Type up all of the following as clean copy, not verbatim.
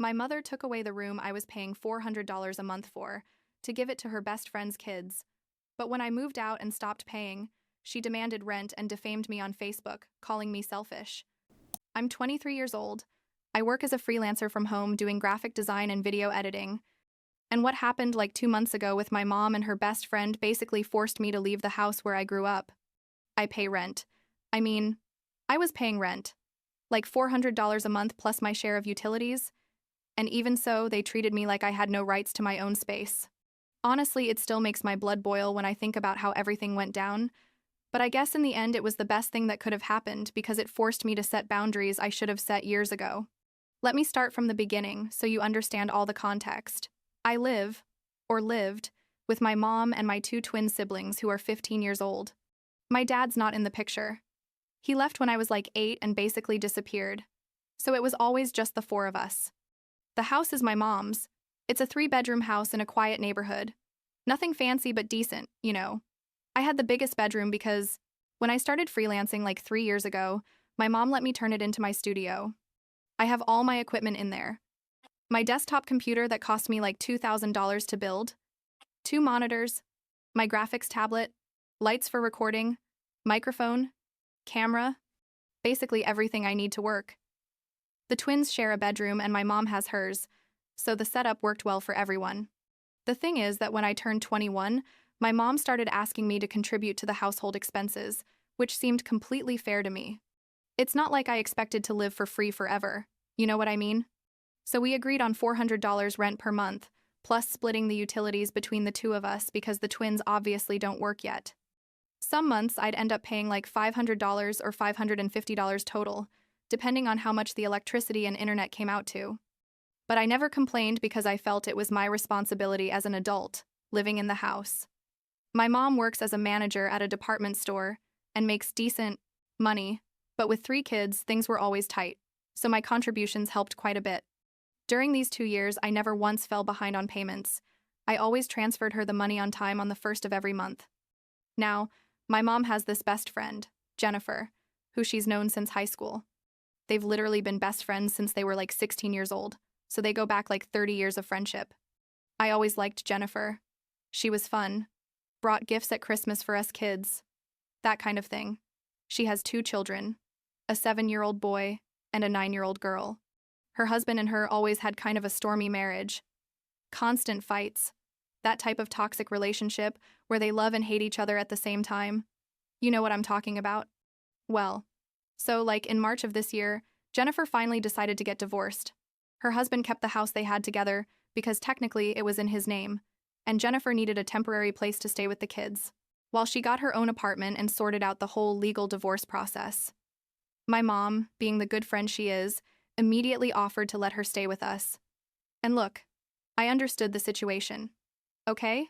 My mother took away the room I was paying $400 a month for to give it to her best friend's kids. But when I moved out and stopped paying, she demanded rent and defamed me on Facebook, calling me selfish. I'm 23 years old. I work as a freelancer from home doing graphic design and video editing. And what happened like 2 months ago with my mom and her best friend basically forced me to leave the house where I grew up. I pay rent. I mean, I was paying rent, like $400 a month plus my share of utilities. And even so, they treated me like I had no rights to my own space. Honestly, it still makes my blood boil when I think about how everything went down. But I guess in the end, it was the best thing that could have happened because it forced me to set boundaries I should have set years ago. Let me start from the beginning so you understand all the context. I live, or lived, with my mom and my two twin siblings who are 15 years old. My dad's not in the picture. He left when I was like 8 and basically disappeared. So it was always just the four of us. The house is my mom's. It's a 3-bedroom house in a quiet neighborhood. Nothing fancy but decent, you know. I had the biggest bedroom because when I started freelancing like 3 years ago, my mom let me turn it into my studio. I have all my equipment in there. My desktop computer that cost me like $2,000 to build, 2 monitors, my graphics tablet, lights for recording, microphone, camera, basically everything I need to work. The twins share a bedroom and my mom has hers, so the setup worked well for everyone. The thing is that when I turned 21, my mom started asking me to contribute to the household expenses, which seemed completely fair to me. It's not like I expected to live for free forever, you know what I mean? So we agreed on $400 rent per month, plus splitting the utilities between the two of us because the twins obviously don't work yet. Some months I'd end up paying like $500 or $550 total, depending on how much the electricity and internet came out to. But I never complained because I felt it was my responsibility as an adult, living in the house. My mom works as a manager at a department store and makes decent money, but with 3 kids, things were always tight, so my contributions helped quite a bit. During these 2 years, I never once fell behind on payments. I always transferred her the money on time on the first of every month. Now, my mom has this best friend, Jennifer, who she's known since high school. They've literally been best friends since they were like 16 years old, so they go back like 30 years of friendship. I always liked Jennifer. She was fun, brought gifts at Christmas for us kids, that kind of thing. She has 2 children, a 7-year-old boy and a 9-year-old girl. Her husband and her always had kind of a stormy marriage. Constant fights. That type of toxic relationship where they love and hate each other at the same time. You know what I'm talking about? Well, so like in March of this year, Jennifer finally decided to get divorced. Her husband kept the house they had together because technically it was in his name, and Jennifer needed a temporary place to stay with the kids, while she got her own apartment and sorted out the whole legal divorce process. My mom, being the good friend she is, immediately offered to let her stay with us. And look, I understood the situation. Okay?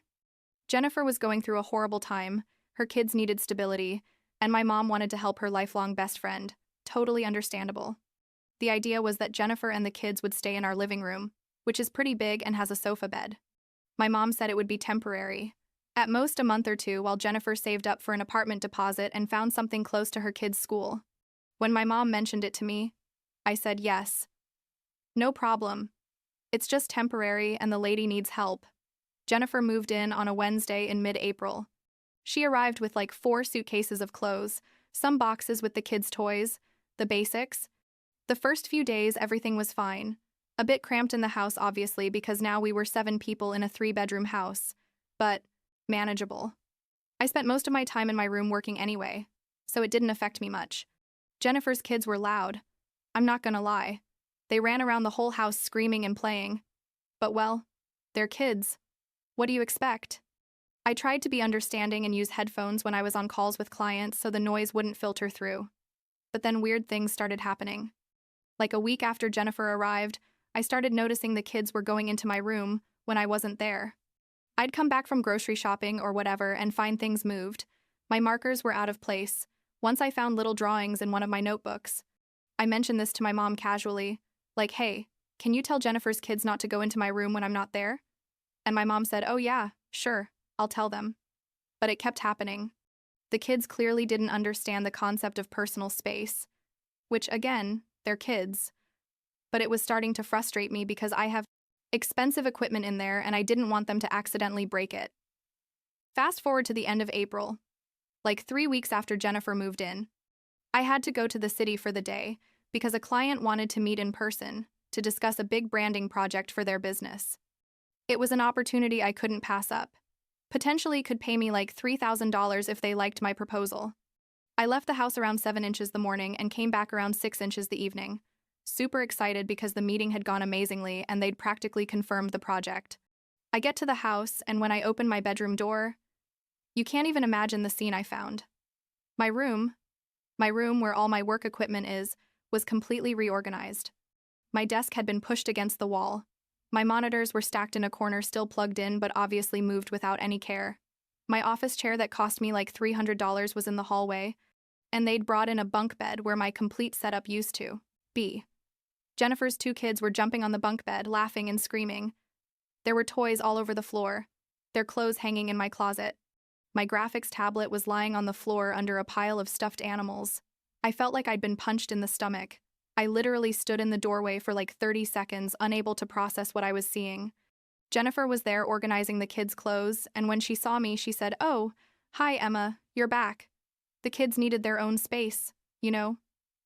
Jennifer was going through a horrible time, her kids needed stability, and my mom wanted to help her lifelong best friend. Totally understandable. The idea was that Jennifer and the kids would stay in our living room, which is pretty big and has a sofa bed. My mom said it would be temporary, at most a month or 2, while Jennifer saved up for an apartment deposit and found something close to her kids' school. When my mom mentioned it to me, I said yes. No problem. It's just temporary and the lady needs help. Jennifer moved in on a Wednesday in mid-April. She arrived with like 4 suitcases of clothes, some boxes with the kids' toys, the basics. The first few days, everything was fine. A bit cramped in the house, obviously, because now we were 7 people in a 3-bedroom house, but manageable. I spent most of my time in my room working anyway, so it didn't affect me much. Jennifer's kids were loud. I'm not gonna lie. They ran around the whole house screaming and playing. But well, they're kids. What do you expect? I tried to be understanding and use headphones when I was on calls with clients so the noise wouldn't filter through. But then weird things started happening. Like a week after Jennifer arrived, I started noticing the kids were going into my room when I wasn't there. I'd come back from grocery shopping or whatever and find things moved. My markers were out of place. Once I found little drawings in one of my notebooks. I mentioned this to my mom casually, like, hey, can you tell Jennifer's kids not to go into my room when I'm not there? And my mom said, oh yeah, sure, I'll tell them. But it kept happening. The kids clearly didn't understand the concept of personal space, which again, they're kids. but it was starting to frustrate me because I have expensive equipment in there and I didn't want them to accidentally break it. Fast forward to the end of April, like 3 weeks after Jennifer moved in. I had to go to the city for the day because a client wanted to meet in person to discuss a big branding project for their business. It was an opportunity I couldn't pass up. Potentially could pay me like $3,000 if they liked my proposal. I left the house around 7 inches the morning and came back around 6 inches the evening. Super excited because the meeting had gone amazingly and they'd practically confirmed the project. I get to the house, and when I open my bedroom door, you can't even imagine the scene I found. My room where all my work equipment is, was completely reorganized. My desk had been pushed against the wall. My monitors were stacked in a corner, still plugged in, but obviously moved without any care. My office chair that cost me like $300 was in the hallway, and they'd brought in a bunk bed where my complete setup used to be. Jennifer's 2 kids were jumping on the bunk bed, laughing and screaming. There were toys all over the floor, their clothes hanging in my closet. My graphics tablet was lying on the floor under a pile of stuffed animals. I felt like I'd been punched in the stomach. I literally stood in the doorway for like 30 seconds, unable to process what I was seeing. Jennifer was there organizing the kids' clothes, and when she saw me, she said, "Oh, hi, Emma, you're back." The kids needed their own space, you know?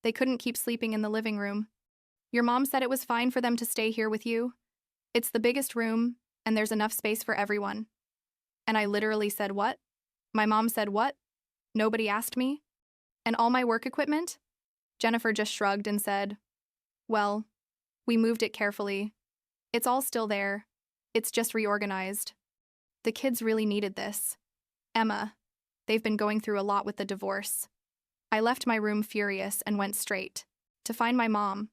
They couldn't keep sleeping in the living room. Your mom said it was fine for them to stay here with you. It's the biggest room, and there's enough space for everyone. And I literally said, "What?" My mom said, "What? Nobody asked me? And all my work equipment?" Jennifer just shrugged and said, "Well, we moved it carefully. It's all still there. It's just reorganized. The kids really needed this. Emma, they've been going through a lot with the divorce." I left my room furious and went straight to find my mom.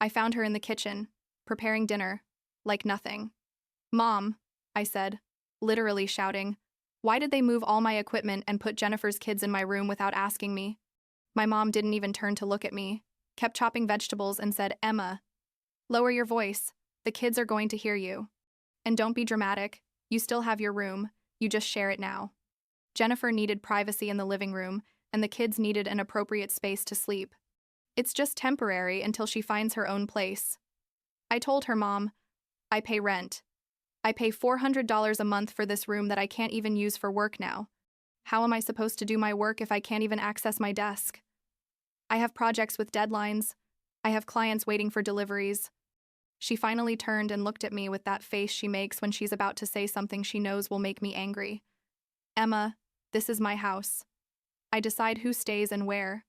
I found her in the kitchen, preparing dinner, like nothing. "Mom," I said, literally shouting, "why did they move all my equipment and put Jennifer's kids in my room without asking me?" My mom didn't even turn to look at me, kept chopping vegetables and said, "Emma, lower your voice. The kids are going to hear you. And don't be dramatic. You still have your room. You just share it now." Jennifer needed privacy in the living room, and the kids needed an appropriate space to sleep. It's just temporary until she finds her own place. I told her, "Mom, I pay rent. I pay $400 a month for this room that I can't even use for work now. How am I supposed to do my work if I can't even access my desk? I have projects with deadlines. I have clients waiting for deliveries." She finally turned and looked at me with that face she makes when she's about to say something she knows will make me angry. "Emma, this is my house. I decide who stays and where.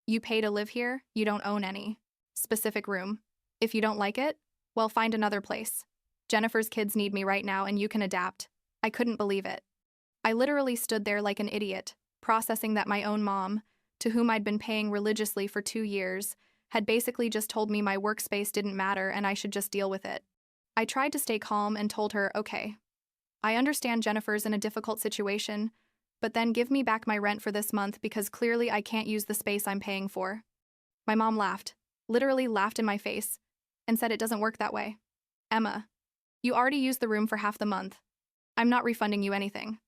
You pay to live here, you don't own any specific room. If you don't like it, well, find another place. Jennifer's kids need me right now and you can adapt." I couldn't believe it. I literally stood there like an idiot, processing that my own mom, to whom I'd been paying religiously for 2 years, had basically just told me my workspace didn't matter and I should just deal with it. I tried to stay calm and told her, "Okay, I understand Jennifer's in a difficult situation, but then give me back my rent for this month because clearly I can't use the space I'm paying for." My mom laughed, literally laughed in my face, and said, "It doesn't work that way. Emma, you already used the room for half the month. I'm not refunding you anything.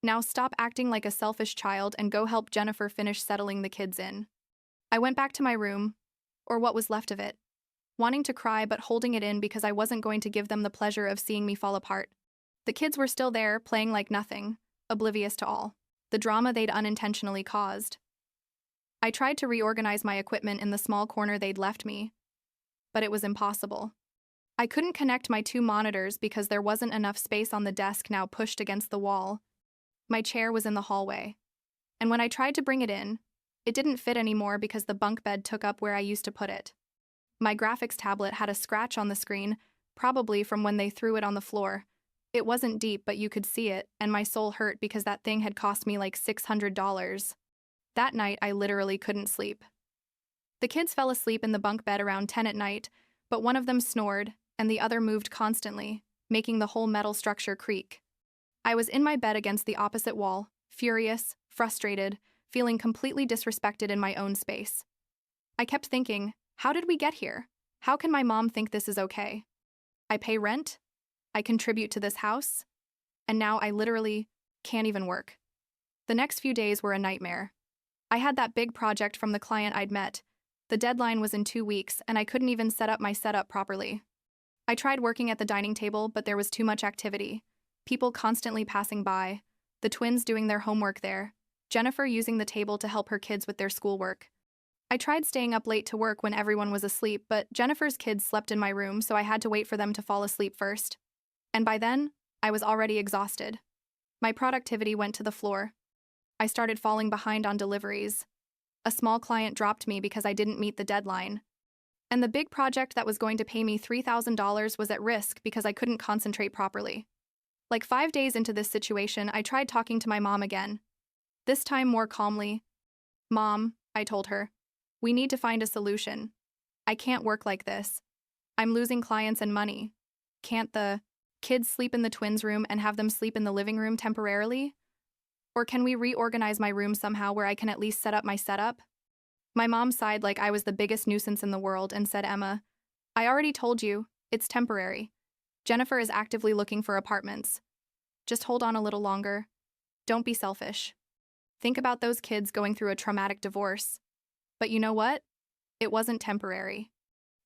Now stop acting like a selfish child and go help Jennifer finish settling the kids in." I went back to my room, or what was left of it, wanting to cry but holding it in because I wasn't going to give them the pleasure of seeing me fall apart. The kids were still there, playing like nothing, oblivious to all the drama they'd unintentionally caused. I tried to reorganize my equipment in the small corner they'd left me, but it was impossible. I couldn't connect my 2 monitors because there wasn't enough space on the desk now pushed against the wall. My chair was in the hallway, and when I tried to bring it in, it didn't fit anymore because the bunk bed took up where I used to put it. My graphics tablet had a scratch on the screen, probably from when they threw it on the floor. It wasn't deep, but you could see it, and my soul hurt because that thing had cost me like $600. That night, I literally couldn't sleep. The kids fell asleep in the bunk bed around 10 at night, but one of them snored, and the other moved constantly, making the whole metal structure creak. I was in my bed against the opposite wall, furious, frustrated, feeling completely disrespected in my own space. I kept thinking, how did we get here? How can my mom think this is okay? I pay rent, I contribute to this house, and now I literally can't even work. The next few days were a nightmare. I had that big project from the client I'd met, The deadline was in 2 weeks, and I couldn't even set up my setup properly. I tried working at the dining table, but there was too much activity. People constantly passing by, the twins doing their homework there, Jennifer using the table to help her kids with their schoolwork. I tried staying up late to work when everyone was asleep, but Jennifer's kids slept in my room, so I had to wait for them to fall asleep first. And by then, I was already exhausted. My productivity went to the floor. I started falling behind on deliveries. A small client dropped me because I didn't meet the deadline. And the big project that was going to pay me $3,000 was at risk because I couldn't concentrate properly. Like 5 days into this situation, I tried talking to my mom again. This time more calmly. "Mom," I told her, "we need to find a solution. I can't work like this. I'm losing clients and money. Can't the kids sleep in the twins' room and have them sleep in the living room temporarily? Or can we reorganize my room somehow where I can at least set up my setup?" My mom sighed like I was the biggest nuisance in the world and said, "Emma, I already told you, it's temporary. Jennifer is actively looking for apartments. Just hold on a little longer. Don't be selfish. Think about those kids going through a traumatic divorce." But you know what? It wasn't temporary.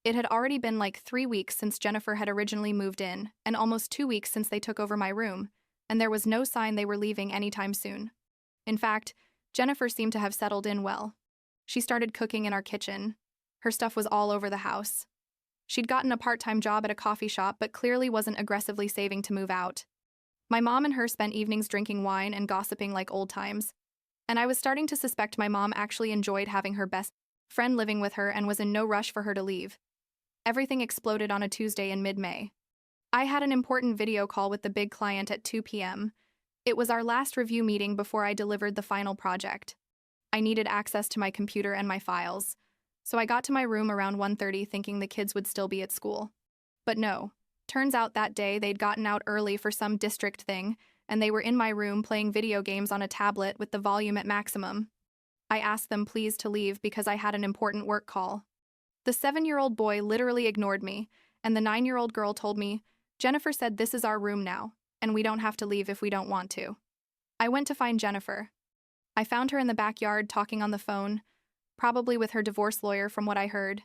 It had already been like 3 weeks since Jennifer had originally moved in, and almost 2 weeks since they took over my room, and there was no sign they were leaving anytime soon. In fact, Jennifer seemed to have settled in well. She started cooking in our kitchen. Her stuff was all over the house. She'd gotten a part-time job at a coffee shop, but clearly wasn't aggressively saving to move out. My mom and her spent evenings drinking wine and gossiping like old times, and I was starting to suspect my mom actually enjoyed having her best friend living with her and was in no rush for her to leave. Everything exploded on a Tuesday in mid-May. I had an important video call with the big client at 2 p.m. It was our last review meeting before I delivered the final project. I needed access to my computer and my files, so I got to my room around 1:30 thinking the kids would still be at school. But no, turns out that day they'd gotten out early for some district thing, and they were in my room playing video games on a tablet with the volume at maximum. I asked them please to leave because I had an important work call. The 7-year-old boy literally ignored me, and the 9-year-old girl told me, "Jennifer said this is our room now, and we don't have to leave if we don't want to." I went to find Jennifer. I found her in the backyard talking on the phone, probably with her divorce lawyer from what I heard.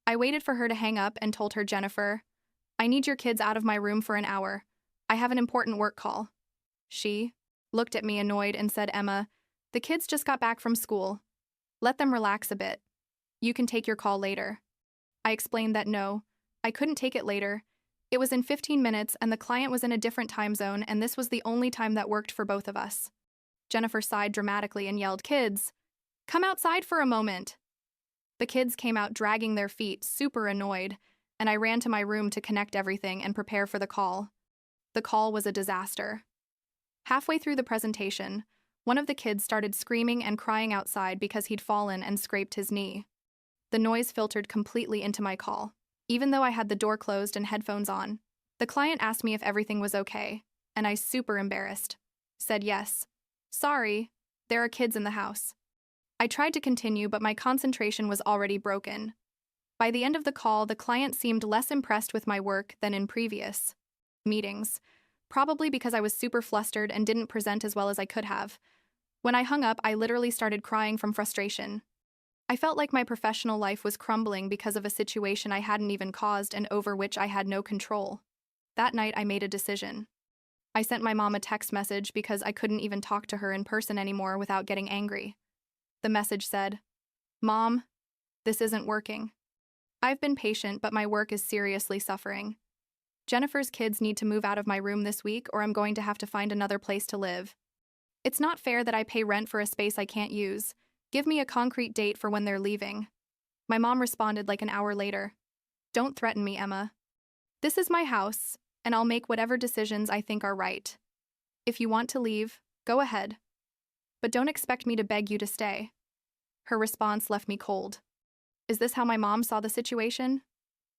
I waited for her to hang up and told her, "Jennifer, I need your kids out of my room for an hour. I have an important work call." She looked at me annoyed and said, "Emma, the kids just got back from school. Let them relax a bit. You can take your call later." I explained that no, I couldn't take it later. It was in 15 minutes and the client was in a different time zone, and this was the only time that worked for both of us. Jennifer sighed dramatically and yelled, "Kids, come outside for a moment." The kids came out dragging their feet, super annoyed, and I ran to my room to connect everything and prepare for the call. The call was a disaster. Halfway through the presentation, one of the kids started screaming and crying outside because he'd fallen and scraped his knee. The noise filtered completely into my call, even though I had the door closed and headphones on. The client asked me if everything was okay, and I, super embarrassed, said yes. "Sorry, there are kids in the house." I tried to continue, but my concentration was already broken. By the end of the call, the client seemed less impressed with my work than in previous meetings, probably because I was super flustered and didn't present as well as I could have. When I hung up, I literally started crying from frustration. I felt like my professional life was crumbling because of a situation I hadn't even caused and over which I had no control. That night, I made a decision. I sent my mom a text message because I couldn't even talk to her in person anymore without getting angry. The message said, "Mom, this isn't working. I've been patient, but my work is seriously suffering. Jennifer's kids need to move out of my room this week, or I'm going to have to find another place to live. It's not fair that I pay rent for a space I can't use. Give me a concrete date for when they're leaving." My mom responded like an hour later, "Don't threaten me, Emma. This is my house, and I'll make whatever decisions I think are right. If you want to leave, go ahead. But don't expect me to beg you to stay." Her response left me cold. Is this how my mom saw the situation?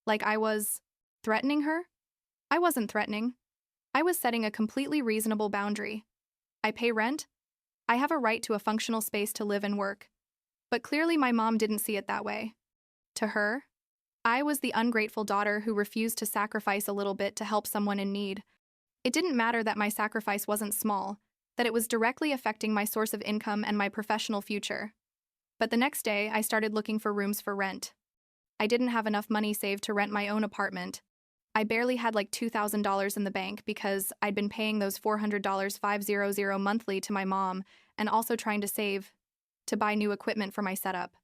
Like I was threatening her? I wasn't threatening. I was setting a completely reasonable boundary. I pay rent. I have a right to a functional space to live and work. But clearly my mom didn't see it that way. To her, I was the ungrateful daughter who refused to sacrifice a little bit to help someone in need. It didn't matter that my sacrifice wasn't small, that it was directly affecting my source of income and my professional future. But the next day, I started looking for rooms for rent. I didn't have enough money saved to rent my own apartment. I barely had like $2,000 in the bank because I'd been paying those $400 500 monthly to my mom and also trying to save to buy new equipment for my setup.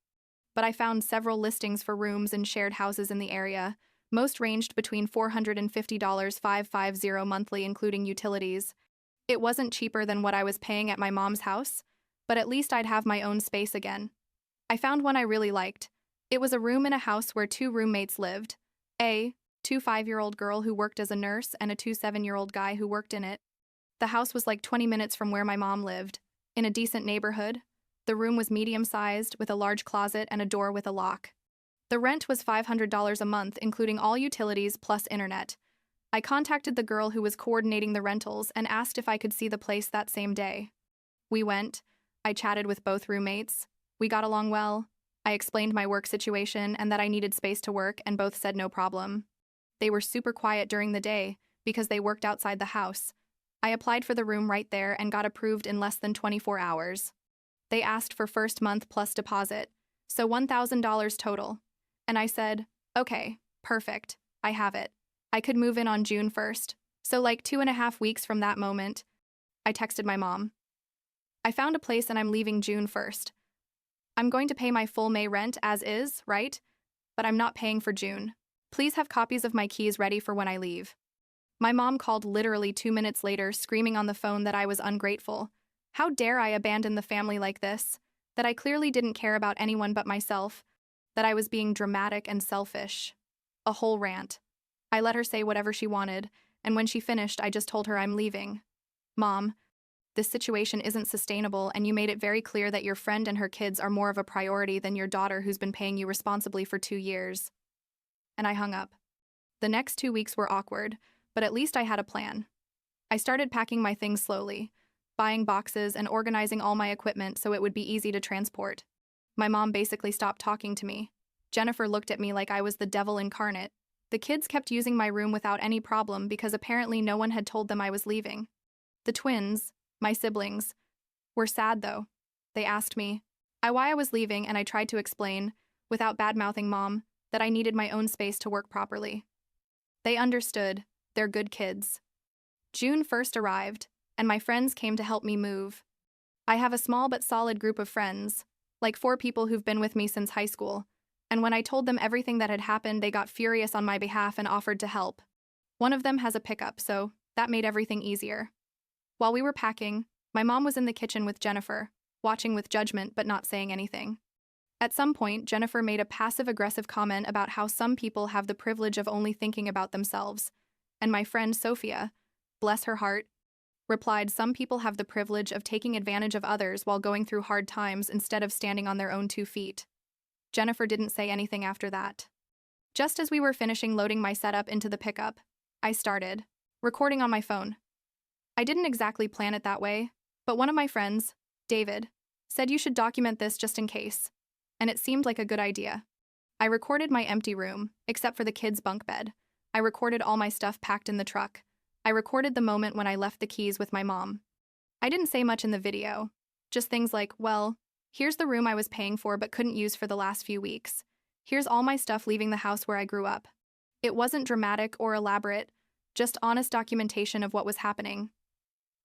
But I found several listings for rooms in shared houses in the area. Most ranged between $450 550 monthly including utilities. It wasn't cheaper than what I was paying at my mom's house, but at least I'd have my own space again. I found one I really liked. It was a room in a house where two roommates lived. A 25-year-old girl who worked as a nurse and a 27-year-old guy who worked in it. The house was like 20 minutes from where my mom lived, in a decent neighborhood. The room was medium-sized, with a large closet and a door with a lock. The rent was $500 a month, including all utilities plus internet. I contacted the girl who was coordinating the rentals and asked if I could see the place that same day. We went. I chatted with both roommates. We got along well. I explained my work situation and that I needed space to work, and both said no problem. They were super quiet during the day because they worked outside the house. I applied for the room right there and got approved in less than 24 hours. They asked for first month plus deposit, so $1,000 total. And I said, okay, perfect, I have it. I could move in on June 1st, so like 2.5 weeks from that moment. I texted my mom. I found a place and I'm leaving June 1st. I'm going to pay my full May rent as is, right? But I'm not paying for June. Please have copies of my keys ready for when I leave. My mom called literally 2 minutes later, screaming on the phone that I was ungrateful. How dare I abandon the family like this? That I clearly didn't care about anyone but myself. That I was being dramatic and selfish. A whole rant. I let her say whatever she wanted, and when she finished, I just told her I'm leaving. Mom, this situation isn't sustainable, and you made it very clear that your friend and her kids are more of a priority than your daughter who's been paying you responsibly for 2 years. And I hung up. The next 2 weeks were awkward, but at least I had a plan. I started packing my things slowly, buying boxes and organizing all my equipment so it would be easy to transport. My mom basically stopped talking to me. Jennifer looked at me like I was the devil incarnate. The kids kept using my room without any problem because apparently no one had told them I was leaving. The twins, my siblings, were sad though. They asked me why I was leaving, and I tried to explain, without bad-mouthing Mom, that I needed my own space to work properly. They understood. They're good kids. June 1st arrived, and my friends came to help me move. I have a small but solid group of friends, like 4 people who've been with me since high school, and when I told them everything that had happened, they got furious on my behalf and offered to help. One of them has a pickup, so that made everything easier. While we were packing, my mom was in the kitchen with Jennifer, watching with judgment but not saying anything. At some point, Jennifer made a passive-aggressive comment about how some people have the privilege of only thinking about themselves, and my friend Sophia, bless her heart, replied some people have the privilege of taking advantage of others while going through hard times instead of standing on their own 2 feet. Jennifer didn't say anything after that. Just as we were finishing loading my setup into the pickup, I started recording on my phone. I didn't exactly plan it that way, but one of my friends, David, said you should document this just in case, and it seemed like a good idea. I recorded my empty room, except for the kids' bunk bed. I recorded all my stuff packed in the truck. I recorded the moment when I left the keys with my mom. I didn't say much in the video, just things like, well, here's the room I was paying for but couldn't use for the last few weeks. Here's all my stuff leaving the house where I grew up. It wasn't dramatic or elaborate, just honest documentation of what was happening.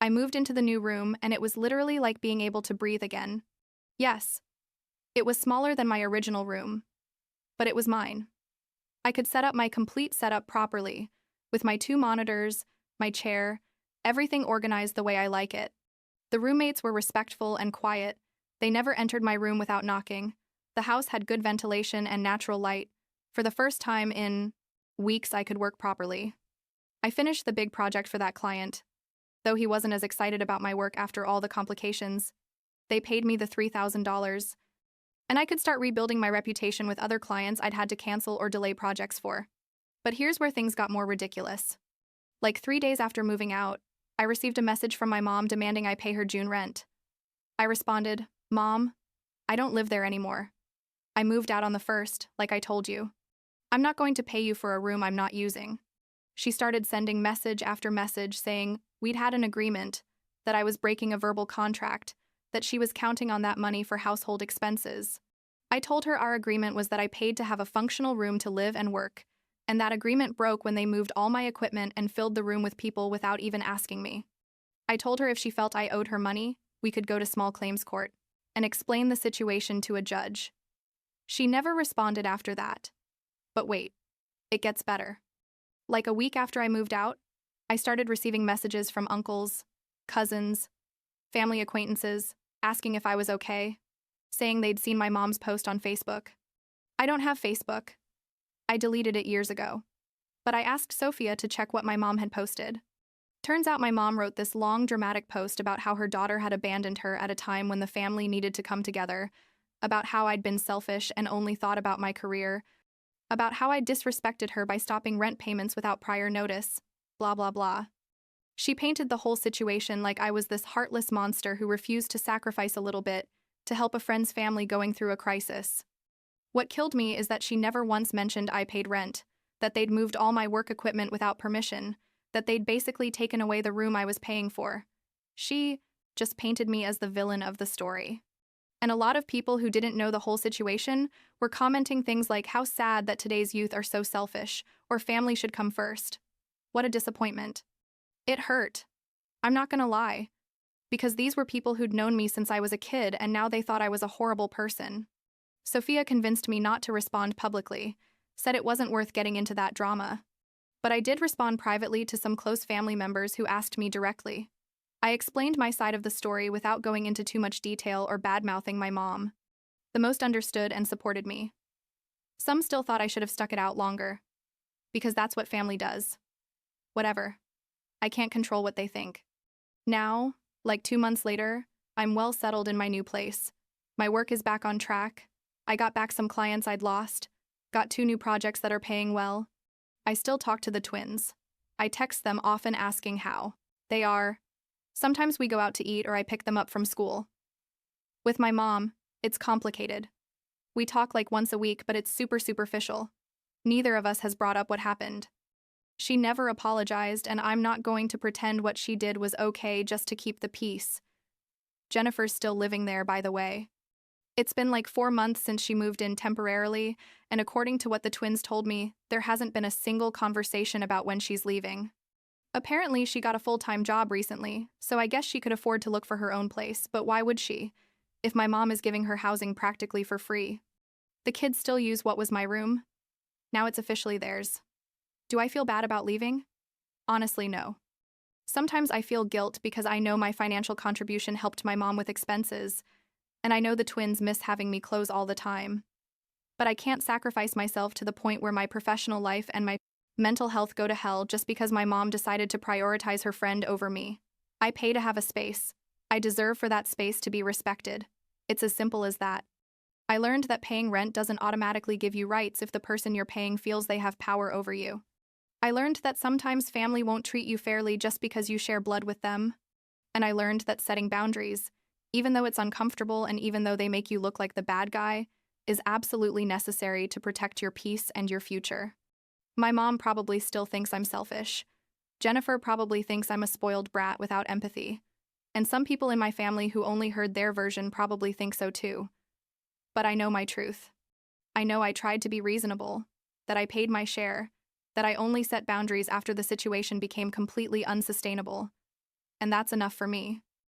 I moved into the new room, and it was literally like being able to breathe again. Yes, it was smaller than my original room, but it was mine. I could set up my complete setup properly, with my 2 monitors, my chair, everything organized the way I like it. The roommates were respectful and quiet. They never entered my room without knocking. The house had good ventilation and natural light. For the first time in weeks, I could work properly. I finished the big project for that client. Though he wasn't as excited about my work after all the complications, they paid me the $3,000, and I could start rebuilding my reputation with other clients I'd had to cancel or delay projects for. But here's where things got more ridiculous. Like 3 days after moving out, I received a message from my mom demanding I pay her June rent. I responded, Mom, I don't live there anymore. I moved out on the 1st, like I told you. I'm not going to pay you for a room I'm not using. She started sending message after message saying we'd had an agreement, that I was breaking a verbal contract, that she was counting on that money for household expenses. I told her our agreement was that I paid to have a functional room to live and work, and that agreement broke when they moved all my equipment and filled the room with people without even asking me. I told her if she felt I owed her money, we could go to small claims court and explain the situation to a judge. She never responded after that. But wait, it gets better. Like a week after I moved out, I started receiving messages from uncles, cousins, family acquaintances, asking if I was okay, saying they'd seen my mom's post on Facebook. I don't have Facebook. I deleted it years ago. But I asked Sophia to check what my mom had posted. Turns out my mom wrote this long, dramatic post about how her daughter had abandoned her at a time when the family needed to come together, about how I'd been selfish and only thought about my career, about how I disrespected her by stopping rent payments without prior notice, blah, blah, blah. She painted the whole situation like I was this heartless monster who refused to sacrifice a little bit to help a friend's family going through a crisis. What killed me is that she never once mentioned I paid rent, that they'd moved all my work equipment without permission, that they'd basically taken away the room I was paying for. She just painted me as the villain of the story. And a lot of people who didn't know the whole situation were commenting things like how sad that today's youth are so selfish, or family should come first. What a disappointment. It hurt. I'm not gonna lie. Because these were people who'd known me since I was a kid and now they thought I was a horrible person. Sophia convinced me not to respond publicly, said it wasn't worth getting into that drama. But I did respond privately to some close family members who asked me directly. I explained my side of the story without going into too much detail or bad-mouthing my mom. The most understood and supported me. Some still thought I should have stuck it out longer. Because that's what family does. Whatever. I can't control what they think. Now, like 2 months later, I'm well settled in my new place. My work is back on track. I got back some clients I'd lost. Got 2 new projects that are paying well. I still talk to the twins. I text them often asking how they are. Sometimes we go out to eat or I pick them up from school. With my mom, it's complicated. We talk like once a week, but it's super superficial. Neither of us has brought up what happened. She never apologized, and I'm not going to pretend what she did was okay just to keep the peace. Jennifer's still living there, by the way. It's been like 4 months since she moved in temporarily, and according to what the twins told me, there hasn't been a single conversation about when she's leaving. Apparently, she got a full-time job recently, so I guess she could afford to look for her own place, but why would she, if my mom is giving her housing practically for free? The kids still use what was my room. Now it's officially theirs. Do I feel bad about leaving? Honestly, no. Sometimes I feel guilt because I know my financial contribution helped my mom with expenses, and I know the twins miss having me close all the time. But I can't sacrifice myself to the point where my professional life and my mental health go to hell just because my mom decided to prioritize her friend over me. I pay to have a space. I deserve for that space to be respected. It's as simple as that. I learned that paying rent doesn't automatically give you rights if the person you're paying feels they have power over you. I learned that sometimes family won't treat you fairly just because you share blood with them. And I learned that setting boundaries, even though it's uncomfortable and even though they make you look like the bad guy, is absolutely necessary to protect your peace and your future. My mom probably still thinks I'm selfish. Jennifer probably thinks I'm a spoiled brat without empathy. And some people in my family who only heard their version probably think so too. But I know my truth. I know I tried to be reasonable, that I paid my share, that I only set boundaries after the situation became completely unsustainable. And that's enough for me.